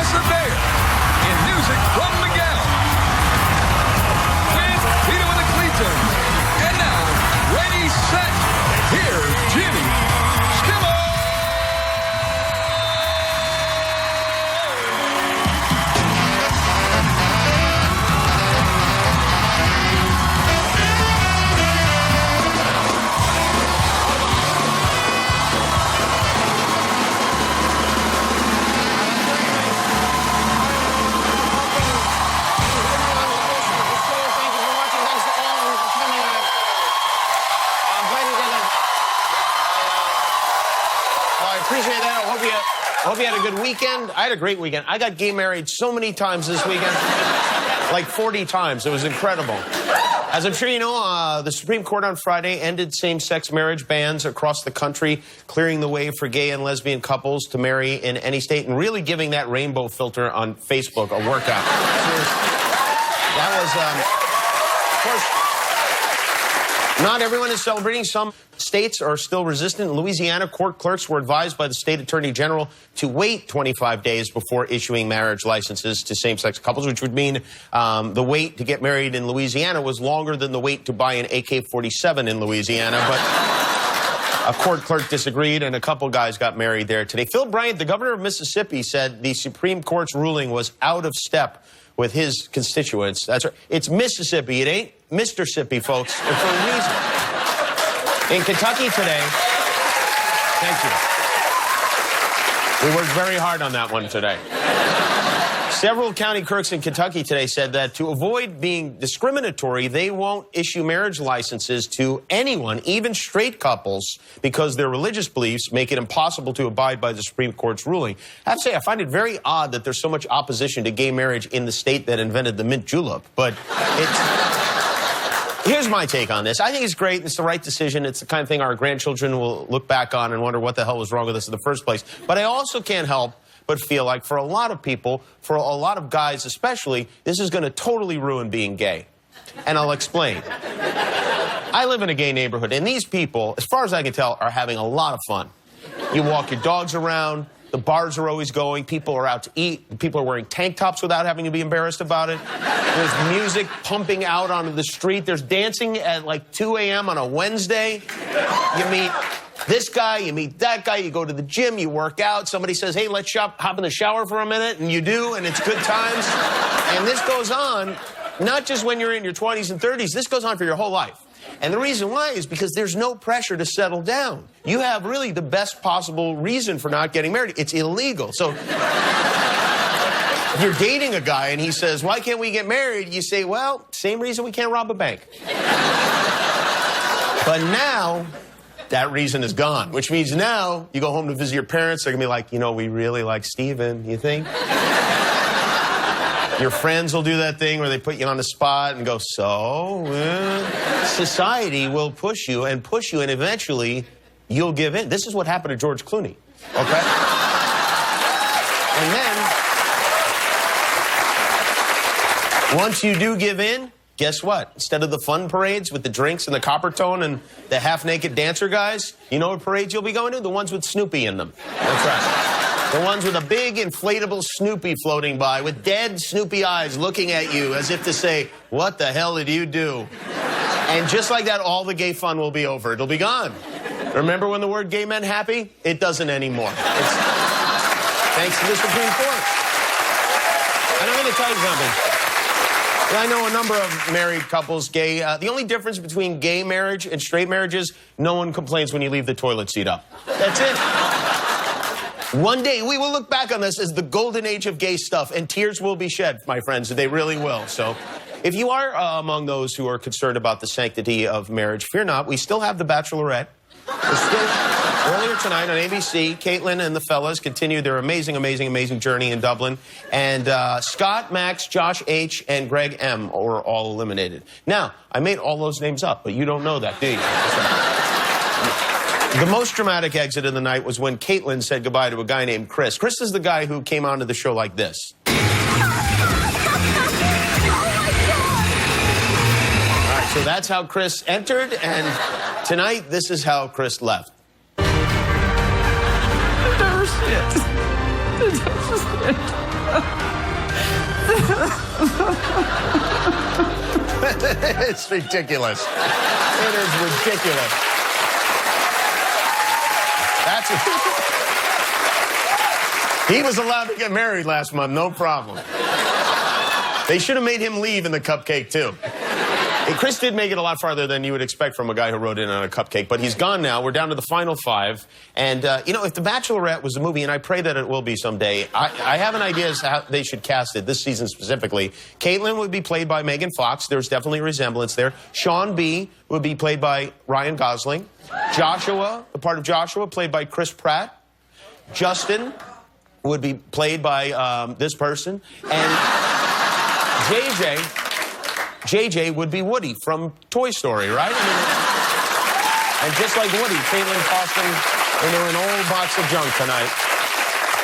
Bear in music from Miguel. With Peter with the Cleetons. And now, ready, set, here's Jimmy Kimmel. Appreciate that. I hope you had a good weekend. I had a great weekend. I got gay married so many times this weekend. Like 40 times. It was incredible. As I'm sure you know, the Supreme Court on Friday ended same-sex marriage bans across the country, clearing the way for gay and lesbian couples to marry in any state and really giving that rainbow filter on Facebook a workout. That was, of course, not everyone is celebrating. Some states are still resistant. In Louisiana, court clerks were advised by the state attorney general to wait 25 days before issuing marriage licenses to same-sex couples, which would mean the wait to get married in Louisiana was longer than the wait to buy an AK-47 in Louisiana. But a court clerk disagreed, and a couple guys got married there today. Phil Bryant, the governor of Mississippi, said the Supreme Court's ruling was out of step with his constituents. That's right. It's Mississippi. It ain't Mr-Sippy, folks, and for a reason. In Kentucky today, thank you. We worked very hard on that one today. Several county clerks in Kentucky today said that to avoid being discriminatory, they won't issue marriage licenses to anyone, even straight couples, because their religious beliefs make it impossible to abide by the Supreme Court's ruling. I have to say, I find it very odd that there's so much opposition to gay marriage in the state that invented the mint julep, but here's my take on this. I think it's great. It's the right decision. It's the kind of thing our grandchildren will look back on and wonder what the hell was wrong with us in the first place. But I also can't help but feel like for a lot of people, for a lot of guys especially, this is going to totally ruin being gay. And I'll explain. I live in a gay neighborhood, and these people, as far as I can tell, are having a lot of fun. You walk your dogs around. The bars are always going. People are out to eat. People are wearing tank tops without having to be embarrassed about it. There's music pumping out onto the street. There's dancing at like 2 a.m. on a Wednesday. You meet this guy, you meet that guy, you go to the gym, you work out. Somebody says, hey, let's hop in the shower for a minute, and you do, and it's good times. And this goes on, not just when you're in your 20s and 30s. This goes on for your whole life. And the reason why is because there's no pressure to settle down. You have really the best possible reason for not getting married. It's illegal. So if you're dating a guy and he says, why can't we get married? You say, well, same reason we can't rob a bank. But now that reason is gone, which means now you go home to visit your parents. They're going to be like, you know, we really like Steven, you think? Your friends will do that thing where they put you on the spot and go, so? Society will push you, and eventually you'll give in. This is what happened to George Clooney, okay? And then, once you do give in, guess what? Instead of the fun parades with the drinks and the copper tone and the half-naked dancer guys, you know what parades you'll be going to? The ones with Snoopy in them. That's right. The ones with a big inflatable Snoopy floating by with dead Snoopy eyes looking at you as if to say, what the hell did you do? And just like that, all the gay fun will be over. It'll be gone. Remember when the word gay meant happy? It doesn't anymore. It's thanks to the Supreme Court. And I'm going to tell you something. I know a number of married couples, gay. The only difference between gay marriage and straight marriage is no one complains when you leave the toilet seat up. That's it. One day, we will look back on this as the golden age of gay stuff, and tears will be shed, my friends. They really will. So if you are among those who are concerned about the sanctity of marriage, fear not. We still have The Bachelorette. Earlier tonight on ABC, Caitlin and the fellas continued their amazing journey in Dublin. And Scott, Max, Josh H., and Greg M. were all eliminated. Now, I made all those names up, but you don't know that, do you? The most dramatic exit of the night was when Caitlin said goodbye to a guy named Chris. Chris is the guy who came onto the show like this. All right, so that's how Chris entered, and tonight, this is how Chris left. Never shit. It's ridiculous. It is ridiculous. He was allowed to get married last month, no problem. They should have made him leave in the cupcake, too. Hey, Chris did make it a lot farther than you would expect from a guy who wrote in on a cupcake, but he's gone now. We're down to the final 5. And, you know, if The Bachelorette was a movie, and I pray that it will be someday, I have an idea as to how they should cast it, this season specifically. Caitlin would be played by Megan Fox. There's definitely a resemblance there. Sean B. would be played by Ryan Gosling. Joshua, the part of Joshua, played by Chris Pratt. Justin would be played by this person. And JJ would be Woody from Toy Story, right? I mean, and just like Woody, Caitlin tossed him into an old box of junk tonight.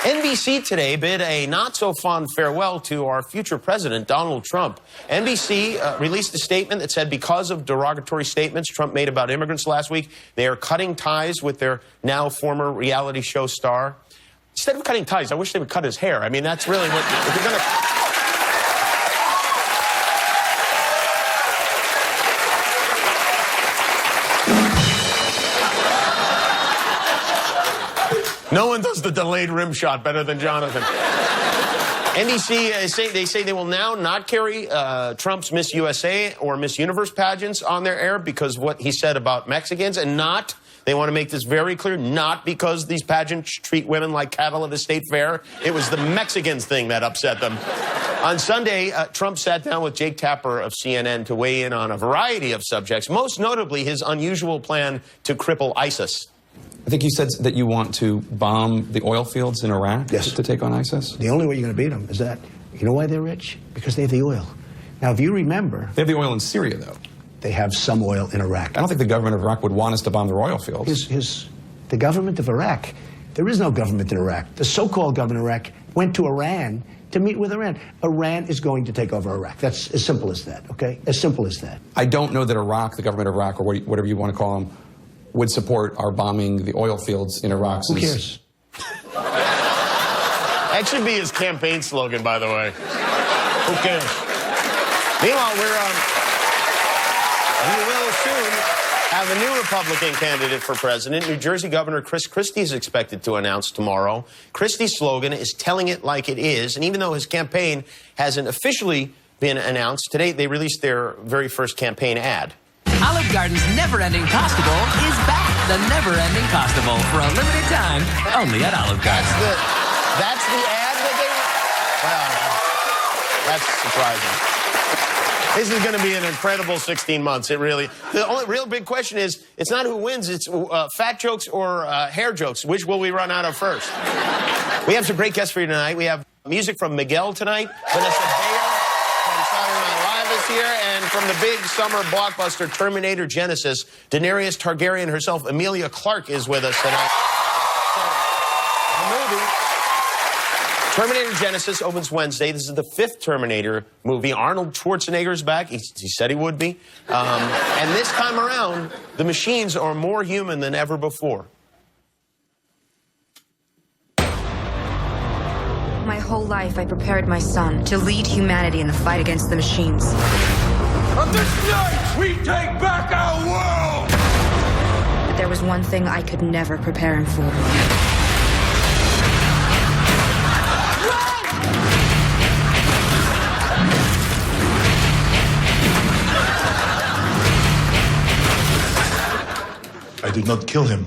NBC today bid a not-so-fond farewell to our future president, Donald Trump. NBC released a statement that said because of derogatory statements Trump made about immigrants last week, they are cutting ties with their now former reality show star. Instead of cutting ties, I wish they would cut his hair. I mean, that's really what... If you're gonna... No one does the delayed rim shot better than Jonathan. NBC, they say they will now not carry Trump's Miss USA or Miss Universe pageants on their air because what he said about Mexicans, and not, they want to make this very clear, not because these pageants treat women like cattle at a state fair. It was the Mexicans thing that upset them. On Sunday, Trump sat down with Jake Tapper of CNN to weigh in on a variety of subjects, most notably his unusual plan to cripple ISIS. I think you said that you want to bomb the oil fields in Iraq to take on ISIS? The only way you're going to beat them is that. You know why they're rich? Because they have the oil. Now, if you remember... They have the oil in Syria, though. They have some oil in Iraq. I don't think the government of Iraq would want us to bomb their oil fields. The government of Iraq, there is no government in Iraq. The so-called government of Iraq went to Iran to meet with Iran. Iran is going to take over Iraq. That's as simple as that, okay? As simple as that. I don't know that Iraq, the government of Iraq, or whatever you want to call them, would support our bombing the oil fields in Iraq. Who cares? That should be his campaign slogan, by the way. Who cares? Meanwhile, we will soon have a new Republican candidate for president. New Jersey Governor Chris Christie is expected to announce tomorrow. Christie's slogan is telling it like it is, and even though his campaign hasn't officially been announced, today they released their very first campaign ad. Olive Garden's never-ending Costable is back. The never-ending Costable for a limited time, only at Olive Garden. That's the ad that they... Well, that's surprising. This is going to be an incredible 16 months. It really... The only real big question is, it's not who wins, it's fat jokes or hair jokes. Which will we run out of first? We have some great guests for you tonight. We have music from Miguel tonight. Vanessa Bayer from Saturday Night Live is here. And from the big summer blockbuster Terminator Genesis, Daenerys Targaryen herself, Emilia Clarke, is with us tonight. So, the movie Terminator Genesis opens Wednesday. This is the 5th Terminator movie. Arnold Schwarzenegger's back. He said he would be. And this time around, the machines are more human than ever before. My whole life, I prepared my son to lead humanity in the fight against the machines. On this night, we take back our world! But there was one thing I could never prepare him for. I did not kill him.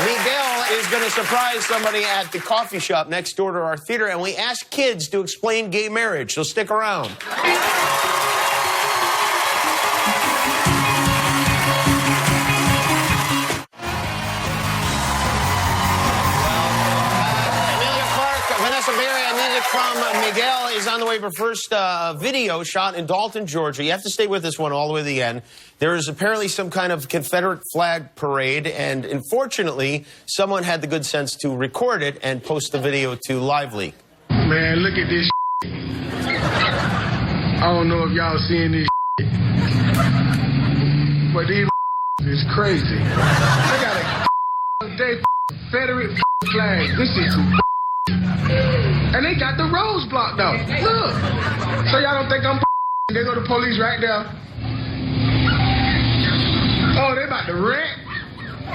Miguel is going to surprise somebody at the coffee shop next door to our theater, and we ask kids to explain gay marriage, so stick around. Emilia Clarke, Vanessa Bayer, and music from Miguel is on the way. But first, video shot in Dalton, Georgia. You have to stay with this one all the way to the end. There is apparently some kind of Confederate flag parade, and unfortunately, someone had the good sense to record it and post the video to LiveLeak. Man, look at this I don't know if y'all seeing this but these is crazy. They got a they Confederate flag. This is some and they got the roads blocked out. Look. So y'all don't think I'm they go to police right there. Oh, they about to wreck. Boom,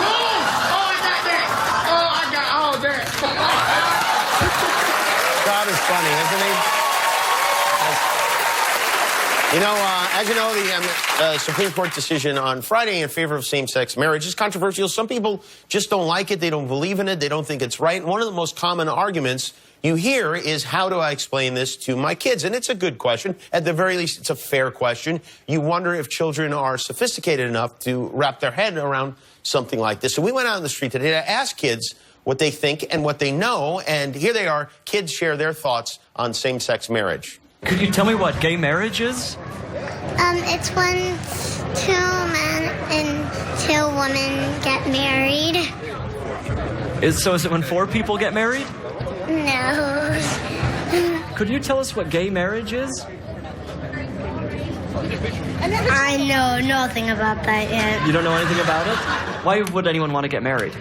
boom. Oh, I got that. Oh, I got all that. God is funny, isn't he? You know, as you know, the Supreme Court decision on Friday in favor of same-sex marriage is controversial. Some people just don't like it. They don't believe in it. They don't think it's right. And one of the most common arguments you hear is, how do I explain this to my kids? And it's a good question. At the very least, it's a fair question. You wonder if children are sophisticated enough to wrap their head around something like this. So we went out on the street today to ask kids what they think and what they know. And here they are. Kids share their thoughts on same-sex marriage. Could you tell me what gay marriage is? It's when two men and two women get married. So is it when 4 people get married? No. Could you tell us what gay marriage is? I know nothing about that yet. You don't know anything about it? Why would anyone want to get married?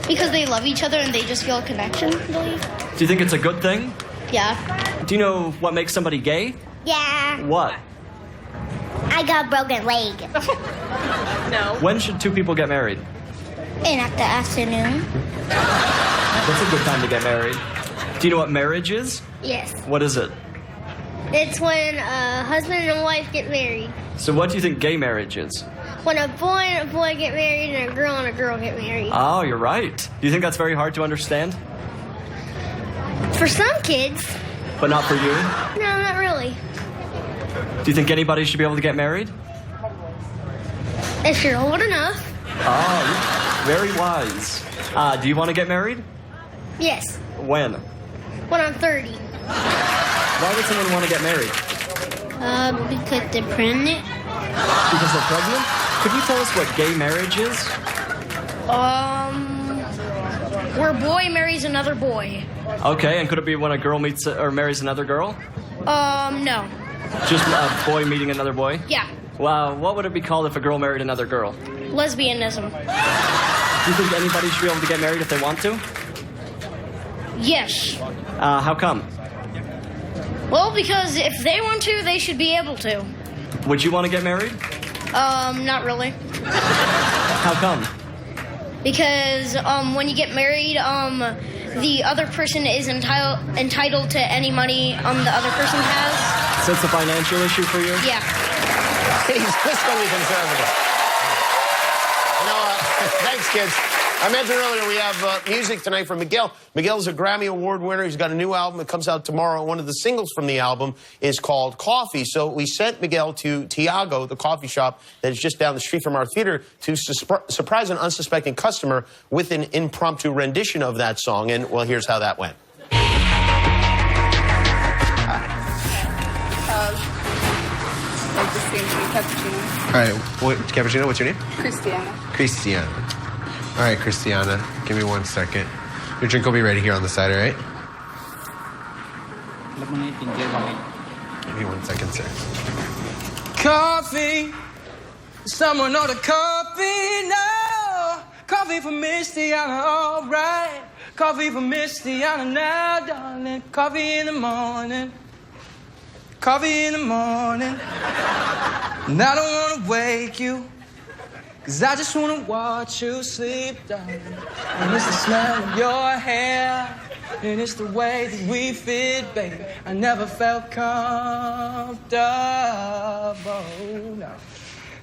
Because they love each other and they just feel a connection, I believe. Do you think it's a good thing? Yeah. Do you know what makes somebody gay? Yeah. What? I got a broken leg. No. When should 2 people get married? In the afternoon. That's a good time to get married. Do you know what marriage is? Yes. What is it? It's when a husband and a wife get married. So what do you think gay marriage is? When a boy and a boy get married and a girl get married. Oh, you're right. Do you think that's very hard to understand? For some kids. But not for you? No, not really. Do you think anybody should be able to get married? If you're old enough. Oh, very wise. Do you want to get married? Yes. When? When I'm 30. Why would someone want to get married? Because they're pregnant. Because they're pregnant? Could you tell us what gay marriage is? Where a boy marries another boy. Okay, and could it be when a girl meets or marries another girl? No. Just a boy meeting another boy? Yeah. Wow, what would it be called if a girl married another girl? Lesbianism. Do you think anybody should be able to get married if they want to? Yes. How come? Well, because if they want to, they should be able to. Would you want to get married? Not really. How come? Because when you get married, the other person is entitled to any money the other person has. So it's a financial issue for you? Yeah. He's fiscally conservative. Thanks, kids. I mentioned earlier we have music tonight from Miguel. Miguel's a Grammy Award winner. He's got a new album. It comes out tomorrow. One of the singles from the album is called Coffee. So we sent Miguel to Tiago, the coffee shop that is just down the street from our theater, to surprise an unsuspecting customer with an impromptu rendition of that song. And, well, here's how that went. Like the same thing, cappuccino. All right, cappuccino, what's your name? Christiana. Christiana. All right, Christiana, give me 1 second. Your drink will be ready here on the side, all right? Give me 1 second, sir. Coffee. Someone order coffee now. Coffee for Christiana, all right. Coffee for Christiana now, darling. Coffee in the morning. Coffee in the morning. And I don't want to wake you, 'cause I just want to watch you sleep, darling. And it's the smell of your hair, and it's the way that we fit, baby. I never felt comfortable, no.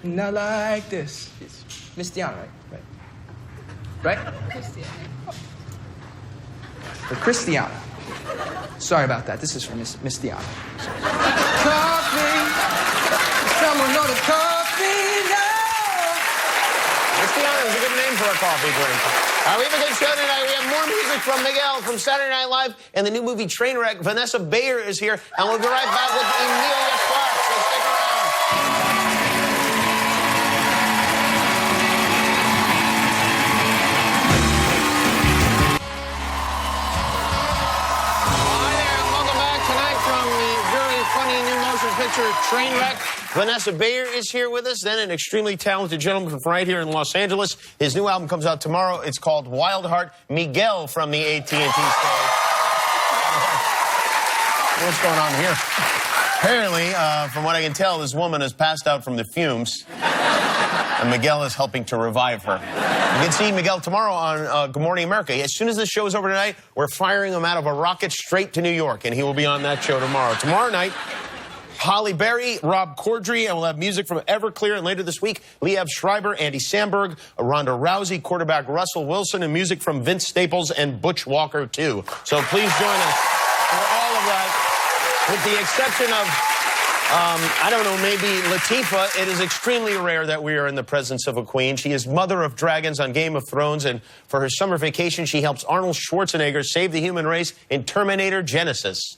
Not like this. It's Miss Diana, right? Right? Christiana. For Christiana. Sorry about that. This is for Miss Diana. Coffee. Someone order coffee now. Christiana is a good name for a coffee drink. We have a good show tonight. We have more music from Miguel from Saturday Night Live and the new movie Trainwreck. Vanessa Bayer is here, and we'll be right back with Emilia Clarke. So stick around. Hi there, and welcome back tonight from the very funny new motion picture Trainwreck. Vanessa Bayer is here with us, then an extremely talented gentleman from right here in Los Angeles. His new album comes out tomorrow. It's called Wild Heart. Miguel from the AT&T stage. What's going on here? Apparently, from what I can tell, this woman has passed out from the fumes, and Miguel is helping to revive her. You can see Miguel tomorrow on Good Morning America. As soon as this show is over tonight, we're firing him out of a rocket straight to New York, and he will be on that show tomorrow. Tomorrow night, Holly Berry, Rob Corddry, and we'll have music from Everclear. And later this week, Liev Schreiber, Andy Samberg, Ronda Rousey, quarterback Russell Wilson, and music from Vince Staples and Butch Walker, too. So please join us for all of that. With the exception of, I don't know, maybe Latifah, it is extremely rare that we are in the presence of a queen. She is Mother of Dragons on Game of Thrones, and for her summer vacation, she helps Arnold Schwarzenegger save the human race in Terminator Genesis.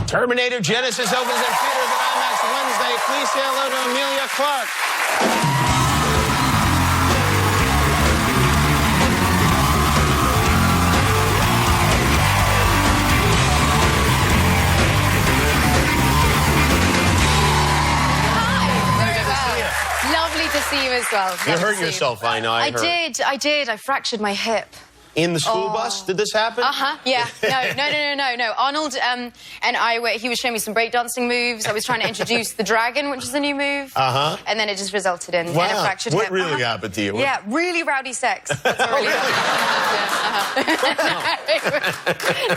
Terminator Genesis opens in theaters at IMAX Wednesday. Please say hello to Emilia Clarke. Lovely to see you as well. You hurt yourself, I know. I did. I fractured my hip. In the school bus? Did this happen? Yeah. No. Arnold and he was showing me some breakdancing moves. I was trying to introduce the dragon, which is a new move. And then it just resulted in a fractured hip. What really happened to you? Yeah, really rowdy sex. That's what really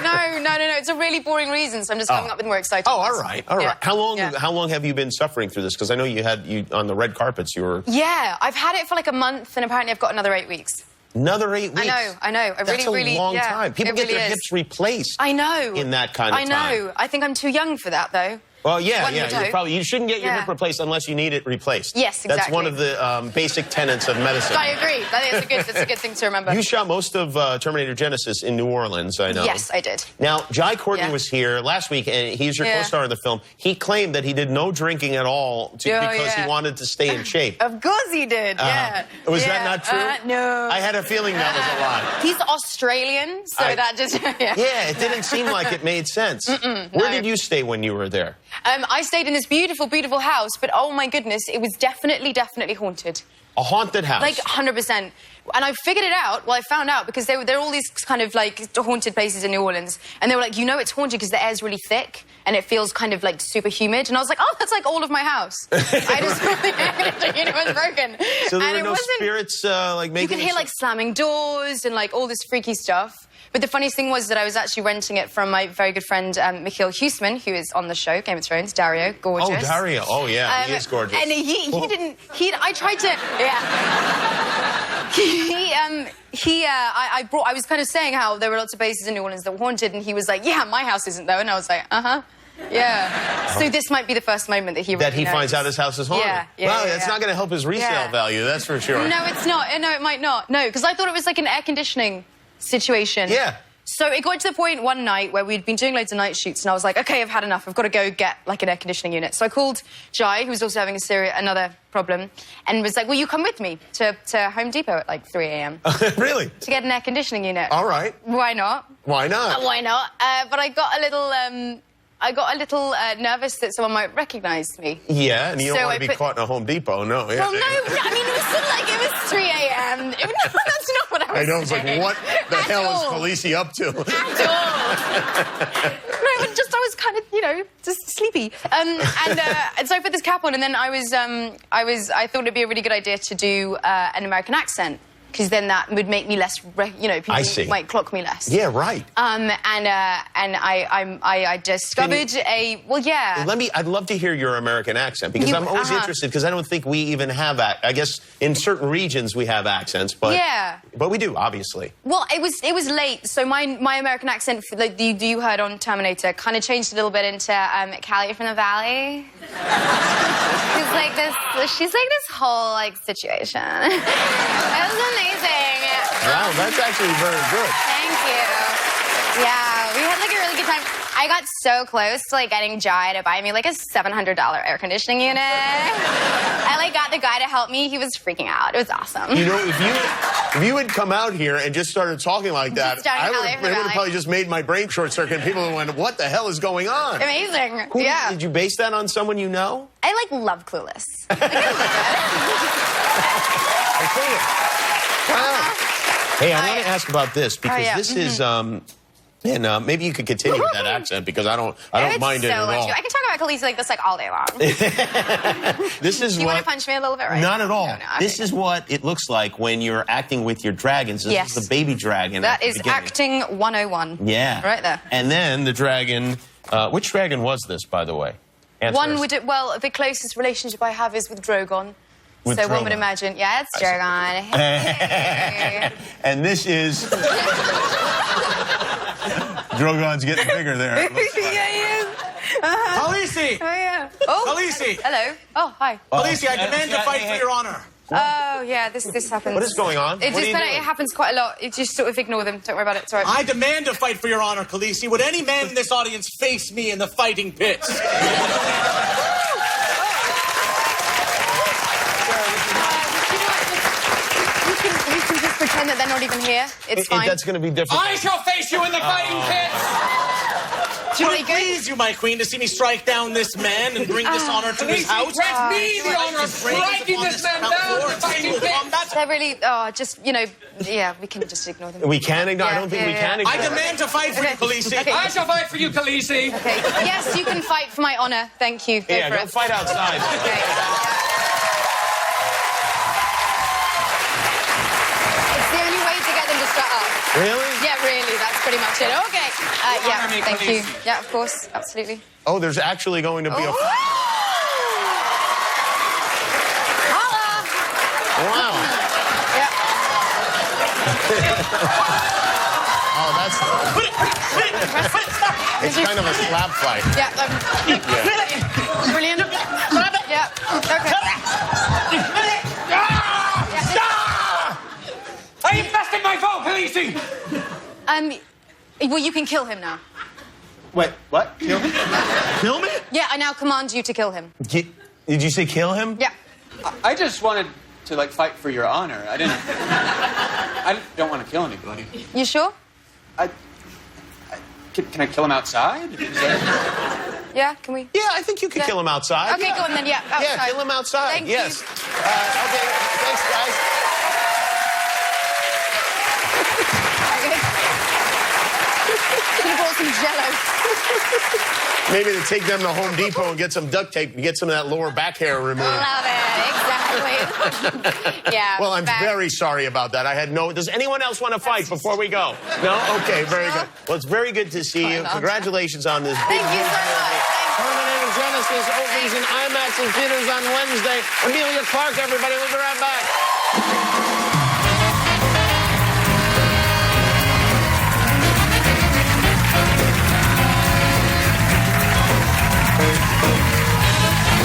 No. It's a really boring reason, so I'm just coming up with more exciting ones. All right. Yeah. How long have you been suffering through this? Because I know you on the red carpets, you were... Yeah, I've had it for like a month, and apparently I've got another 8 weeks. Another 8 weeks? I know. That's a long time. People get their hips replaced. I know. In that kind of time. I know. I think I'm too young for that, though. Well, yeah. You shouldn't get your hip replaced unless you need it replaced. Yes, exactly. That's one of the basic tenets of medicine. I agree. That's a good thing to remember. You shot most of Terminator Genesis in New Orleans, I know. Yes, I did. Now, Jai Courtney was here last week, and he's your co-star in the film. He claimed that he did no drinking at all because he wanted to stay in shape. Of course he did, Was that not true? No. I had a feeling that was a lie. He's Australian, so that just... Yeah, it didn't seem like it made sense. Where did you stay when you were there? I stayed in this beautiful, beautiful house, but oh my goodness, it was definitely haunted. A haunted house? Like, 100%. And I figured it out, well, I found out, because there are all these kind of, like, haunted places in New Orleans, and they were like, you know it's haunted because the air's really thick, and it feels kind of, like, super humid. And I was like, oh, that's like all of my house. I just thought the air conditioner was broken. So there were no spirits, like, making... You can hear, like, slamming doors and, like, all this freaky stuff. But the funniest thing was that I was actually renting it from my very good friend, Mikhail Huisman, who is on the show, Game of Thrones, Dario, gorgeous. Oh, Dario. Oh, yeah, he is gorgeous. And I tried to, I was kind of saying how there were lots of places in New Orleans that were haunted, and he was like, yeah, my house isn't, though. And I was like, yeah. So this might be the first moment that he really finds out his house is haunted. Well, that's not going to help his resale value, that's for sure. No, it's not. No, it might not. No, because I thought it was like an air conditioning situation. Yeah. So it got to the point one night where we'd been doing loads of night shoots, and I was like, okay, I've had enough. I've got to go get, like, an air conditioning unit. So I called Jai, who was also having another problem, and was like, will you come with me to Home Depot at, like, 3 a.m. Really? To get an air conditioning unit. All right. Why not? Why not? Why not? But I got a little nervous that someone might recognize me. Yeah, and you don't want to be caught in a Home Depot, no. Well, no, I mean, it was 3 a.m. No, that's not what I was I know, it's like, what the hell is Khaleesi up to? At all. No, but I was kind of, just sleepy. And so I put this cap on, and then I thought it'd be a really good idea to do an American accent. because then that would make me less, people might clock me less. Yeah, right. And I discovered I'd love to hear your American accent, because I'm always interested, because I don't think we even have that. I guess in certain regions we have accents, but we do, obviously. Well, it was late, so my American accent, like you heard on Terminator, kind of changed a little bit into Callie from the Valley. She's like this whole like situation. It was amazing. Wow, that's actually very good. Thank you. Yeah, we had like a really good time. I got so close to like getting Jai to buy me like a $700 air conditioning unit. I like got the guy to help me. He was freaking out. It was awesome. You know, if you had come out here and just started talking like that, it would have probably just made my brain short circuit. People would have went, "What the hell is going on?" Amazing. Did you base that on someone you know? I like love Clueless. I see it. Wow. Hey, I want to ask about this, because this is and maybe you could continue with that accent, because I don't mind it at all. I can talk about Khaleesi like this like all day long. This is Do you want to punch me a little bit right Not now? at all. No, This is what it looks like when you're acting with your dragons. This is the baby dragon. That is acting 101. Yeah. Right there. And then the dragon, which dragon was this, by the way? The closest relationship I have is with Drogon. With One Drogon. would imagine, it's Drogon. Hey. And this is... Drogon's getting bigger there. Yeah, he is. Khaleesi! Oh, yeah. Khaleesi! Hello. Oh, hi. Khaleesi, I demand to fight for your honor. Oh, yeah, this happens. What is going on? It happens quite a lot. You just sort of ignore them. Don't worry about it. It's all right. I demand to fight for your honor, Khaleesi. Would any man in this audience face me in the fighting pits? You can just pretend that they're not even here. It's fine. That's going to be different. I shall face you in the fighting pits! Will it please you, my queen, to see me strike down this man and bring this honor to his house? Grant me the honor of striking this man down in the fighting pits! They're really, we can just ignore them. We can ignore? I don't think we can ignore. I demand to fight for you, Khaleesi. Okay. I shall fight for you, Khaleesi. Okay. Yes, you can fight for my honor. Thank you. Go fight outside. Okay. It's the only way to get them to shut up. Really? Yeah, really. That's pretty much it. Okay. Thank you. Yeah, of course. Absolutely. Oh, there's actually going to be a... Holla! Wow. Yeah. It's kind of a slap fight. Yeah. Brilliant. Yeah. Okay. I infested my foe, Khaleesi! Well, you can kill him now. Wait, what? Kill him? Kill me? Yeah, I now command you to kill him. Did you say kill him? Yeah. I just wanted to, fight for your honor. I don't want to kill anybody. You sure? Can I kill him outside? Yeah, can we? Yeah, I think you can kill him outside. Okay, go on then, outside. Yeah, kill him outside. Thank yes. you. Okay, thanks, guys. Could have brought some Jell-O. Maybe to take them to Home Depot and get some duct tape and get some of that lower back hair removed. Love it, exactly. Yeah. Well, I'm very sorry about that. I had no... Does anyone else want to fight before we go? No? Okay, very good. Well, it's very good to see you. Congratulations on this. Thank you so much. Terminator Genesis opens in IMAX in theaters on Wednesday. Amelia Clark, everybody. We'll be right back.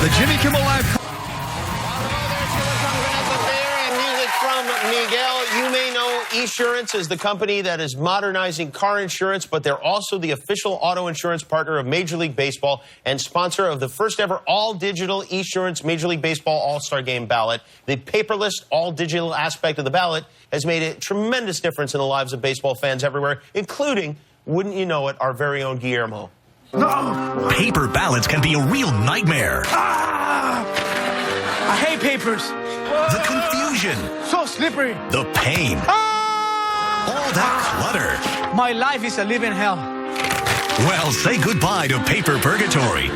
The Jimmy Kimmel Live... From Miguel. You may know Esurance is the company that is modernizing car insurance, but they're also the official auto insurance partner of Major League Baseball and sponsor of the first ever all-digital Esurance Major League Baseball All-Star Game ballot. The paperless, all-digital aspect of the ballot has made a tremendous difference in the lives of baseball fans everywhere, including, wouldn't you know it, our very own Guillermo. No. Paper ballots can be a real nightmare. I hate papers. The confusion. So slippery. The pain. All that clutter. My life is a living hell. Well, say goodbye to paper purgatory.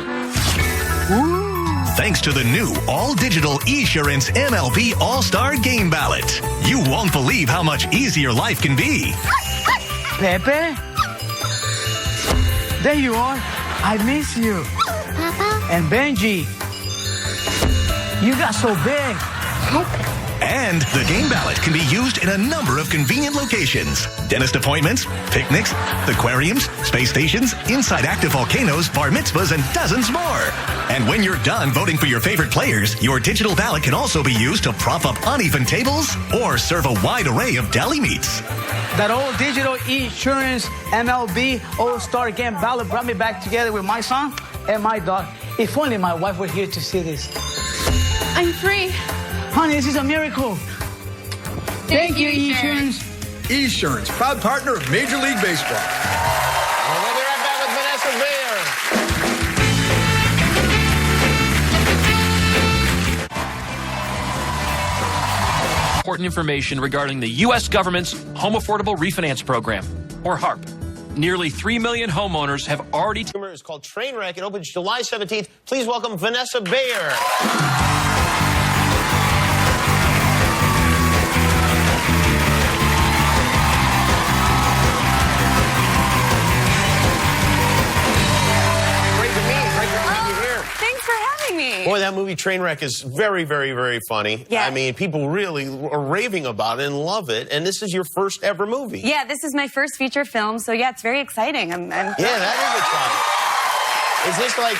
thanks to the new all-digital Esurance MLB All-Star Game Ballot. You won't believe how much easier life can be. Pepe? There you are. I miss you. Papa? And Benji. You got so big. And the game ballot can be used in a number of convenient locations. Dentist appointments, picnics, aquariums, space stations, inside active volcanoes, bar mitzvahs, and dozens more. And when you're done voting for your favorite players, your digital ballot can also be used to prop up uneven tables or serve a wide array of deli meats. That old digital Esurance MLB All-Star Game ballot brought me back together with my son and my dog. If only my wife were here to see this. I'm free. Honey, this is a miracle. Thank you, Esurance. Esurance, proud partner of Major League Baseball. And we'll be right back with Vanessa Bayer. Important information regarding the U.S. government's Home Affordable Refinance Program, or HARP. Nearly 3 million homeowners have already... It's called Trainwreck. It opens July 17th. Please welcome Vanessa Bayer. Boy, that movie Trainwreck is very, very, very funny. Yeah. I mean, people really are raving about it and love it. And this is your first ever movie. Yeah, this is my first feature film, so yeah, it's very exciting. Yeah, that is exciting. Is this like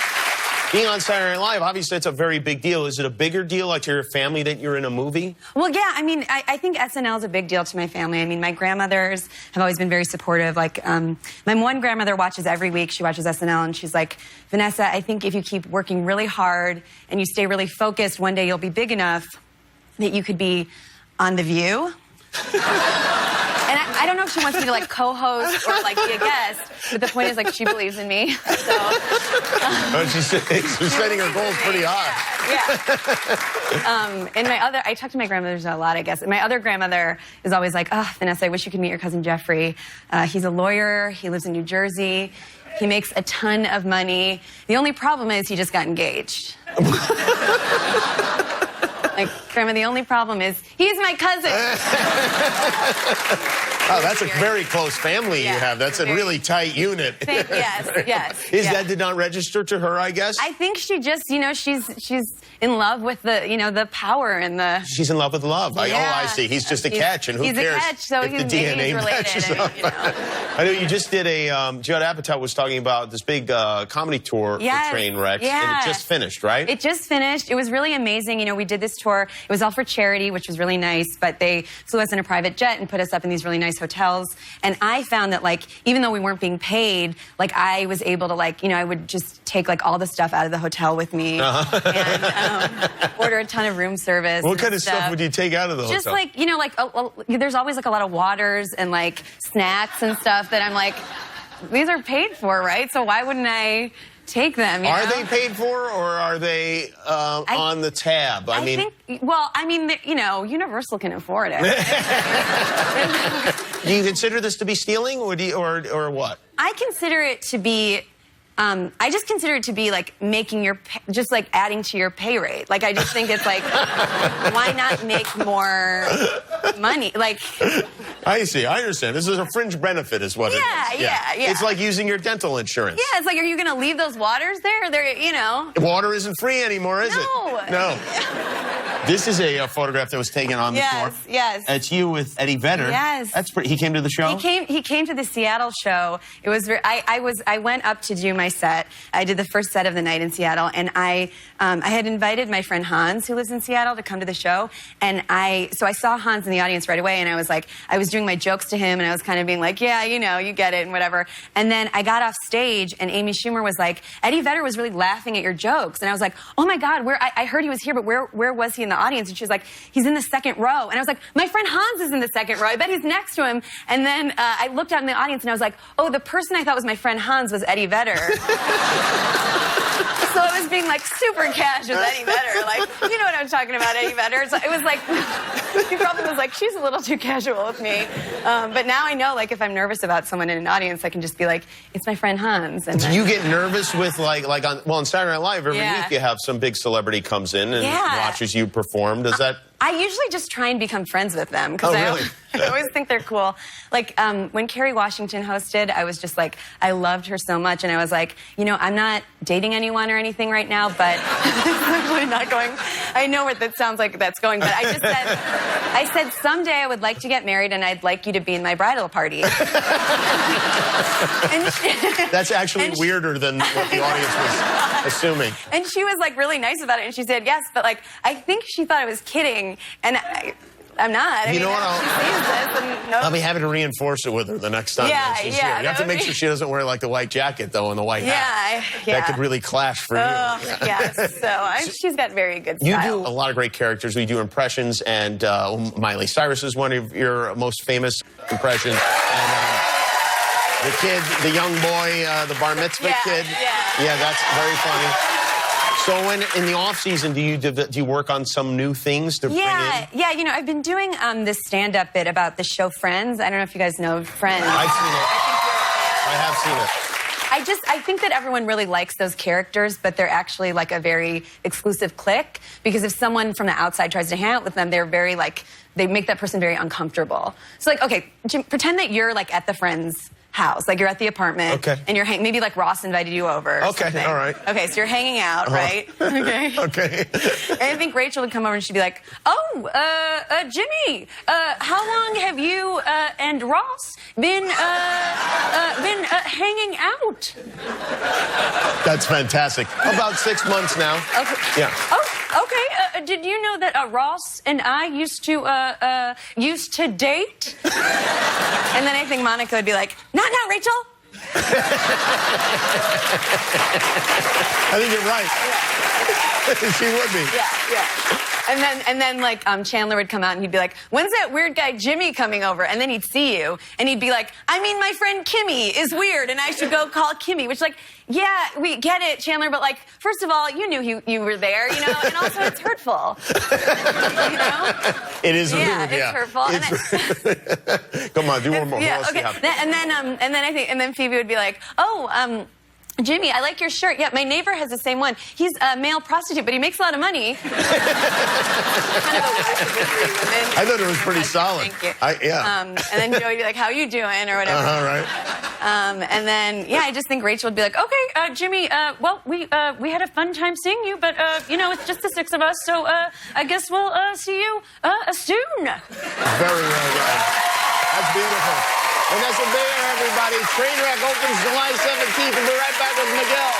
being on Saturday Night Live? Obviously, it's a very big deal. Is it a bigger deal, like to your family, that you're in a movie? Well, yeah, I mean, I think SNL is a big deal to my family. I mean, my grandmothers have always been very supportive. Like, my one grandmother watches every week. She watches SNL, and she's like, Vanessa, I think if you keep working really hard and you stay really focused, one day you'll be big enough that you could be on The View. And I don't know if she wants me to, like, co-host or, like, be a guest, but the point is, like, she believes in me, so... She's setting her goals pretty high. Yeah. And I talk to my grandmothers a lot, I guess. And my other grandmother is always like, oh, Vanessa, I wish you could meet your cousin Jeffrey. He's a lawyer. He lives in New Jersey. He makes a ton of money. The only problem is he just got engaged. Like, Grandma, the only problem is he's my cousin. Oh, that's a very close family you have. That's a really tight unit. Yes. His dad did not register to her, I guess? I think she just, you know, she's in love with the, you know, the power and the... She's in love with love. Oh, I see. He's just a catch, and who cares a catch, so if the DNA matches up. You know. I know you just did a, Judd Apatow was talking about this big comedy tour for Trainwreck, and it just finished, right? It just finished. It was really amazing. You know, we did this tour. It was all for charity, which was really nice, but they flew us in a private jet and put us up in these really nice hotels. And I found that, like, even though we weren't being paid, like, I was able to, like, you know, I would just take, like, all the stuff out of the hotel with me and order a ton of room service. What kind of stuff would you take out of the hotel? Just, like, you know, like, there's always, like, a lot of waters and, like, snacks and stuff that I'm like, these are paid for, right? So why wouldn't I take them? You know? They paid for, or are they on the tab? I mean, you know, Universal can afford it. Do you consider this to be stealing, or what? I consider it to be. I just consider it to be like making your, just like adding to your pay rate. Like, I just think it's like, why not make more money? Like, I see. I understand. This is a fringe benefit, is what it is. Yeah. It's like using your dental insurance. Yeah, it's like, are you going to leave those waters there? They're, you know. Water isn't free anymore, is it? No. This is a photograph that was taken on the tour. Yes. It's you with Eddie Vedder. Yes. That's pretty. He came to the show. He came to the Seattle show. It was. I went up to do my set. I did the first set of the night in Seattle, and I had invited my friend Hans, who lives in Seattle, to come to the show. And so I saw Hans in the audience right away, and I was like, I was doing my jokes to him, and I was kind of being like, yeah, you know, you get it, and whatever. And then I got off stage, and Amy Schumer was like, Eddie Vedder was really laughing at your jokes, and I was like, oh my God, I heard he was here, but where was he in the audience? And she was like, he's in the second row. And I was like, my friend Hans is in the second row. I bet he's next to him. And then I looked out in the audience, and I was like, oh, the person I thought was my friend Hans was Eddie Vedder. So I was being like super cash with Eddie Vedder. Like, you know what I'm talking about, Eddie Vedder. So it was like, he probably was like, she's a little too casual with me. But now I know, like, if I'm nervous about someone in an audience, I can just be like, it's my friend Hans. And do you get nervous with, on Saturday Night Live, every week you have some big celebrity comes in and watches you perform. Does that... I usually just try and become friends with them because I always think they're cool. Like when Kerry Washington hosted, I was just like, I loved her so much, and I was like, you know, I'm not dating anyone or anything right now, but I'm really not going. I know what that sounds like that's going, but I said someday I would like to get married, and I'd like you to be in my bridal party. That's actually weirder than what the audience was assuming. And she was like really nice about it, and she said yes, but like I think she thought I was kidding. And I'm not. You know what? I'll be happy to reinforce it with her the next time she's here. You have to make sure she doesn't wear like the white jacket though and the white hat. That could really clash for you. Yes. So she's got very good style. You do a lot of great characters. We do impressions, and Miley Cyrus is one of your most famous impressions. And the kid, the young boy, the bar mitzvah kid. Yeah, that's very funny. So in the off season, do you work on some new things to bring in? Yeah. You know, I've been doing this stand-up bit about the show Friends. I don't know if you guys know Friends. I've seen it. I have seen it. I think that everyone really likes those characters, but they're actually like a very exclusive clique. Because if someone from the outside tries to hang out with them, they're very like, they make that person very uncomfortable. So like, okay, Jim, pretend that you're like at the Friends house, like you're at the apartment, and you're maybe like Ross invited you over. Or something. All right. Okay, so you're hanging out, right? Okay. And I think Rachel would come over and she'd be like, "Oh, Jimmy, how long have you and Ross been hanging out?" That's fantastic. About 6 months now. Okay. Yeah. Oh, okay. Did you know that Ross and I used to date? And then I think Monica would be like, "Not now, Rachel." I think you're right. She would be. Yeah. And then like Chandler would come out and he'd be like, "When's that weird guy Jimmy coming over?" And then he'd see you and he'd be like, "I mean, my friend Kimmy is weird and I should go call Kimmy." Which, like, yeah, we get it, Chandler, but like, first of all, you knew you were there, you know, and also it's hurtful. You know? It is rude, it's hurtful. Come on, do one more. Yeah, okay. And then Phoebe would be like, "Oh, Jimmy, I like your shirt. Yeah, my neighbor has the same one. He's a male prostitute, but he makes a lot of money." I thought it was pretty solid. Thank you. And then Joey would be like, "How you doing?" or whatever. Right. And then, I just think Rachel would be like, "Okay, Jimmy, well, we had a fun time seeing you, but, you know, it's just the six of us, so I guess we'll see you soon." Very well done. That's beautiful. Vanessa Bayer, everybody. Trainwreck opens July 17th. We'll be right back with Miguel.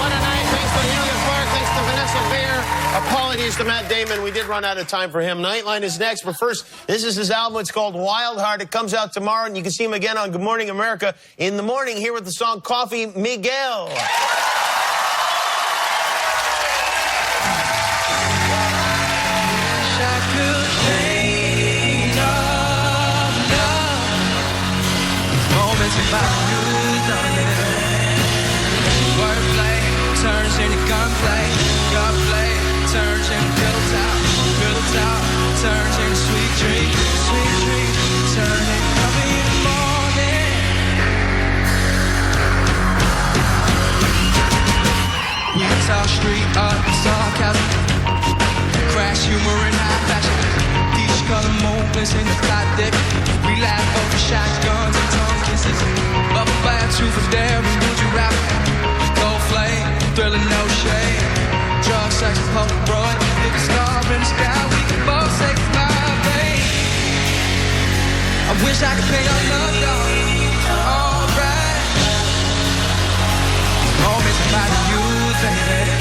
What a night. Thanks to Amelia Clark. Thanks to Vanessa Bayer. Apologies to Matt Damon. We did run out of time for him. Nightline is next. But first, this is his album. It's called Wild Heart. It comes out tomorrow, and you can see him again on Good Morning America in the morning here with the song Coffee, Miguel. Wordplay turns into gunplay, gunplay turns into pillow talk turns into sweet dream turns into coffee in the morning. We talk street art, sarcasm, crash humor and high fashion, peach color moments in the clock deck. We laugh over shotguns and tongue kisses, bubble bath, truth or dare, and would you rap? Cold flame, thrilling, no shade, drug, sex, and Polaroid, pick a star in the sky, we can both say goodbye, babe. I wish I could pay your love, dog. Alright. Moments about you, baby.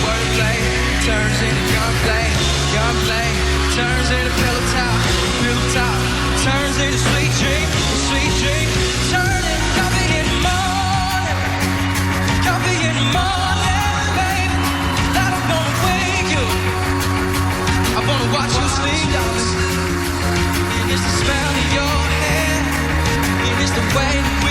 Wordplay turns into gunplay, gunplay turns into pillow talk turns into sweet dream turn into coffee in the morning, baby. I don't wanna wake you, I wanna watch you sleep, darling. away.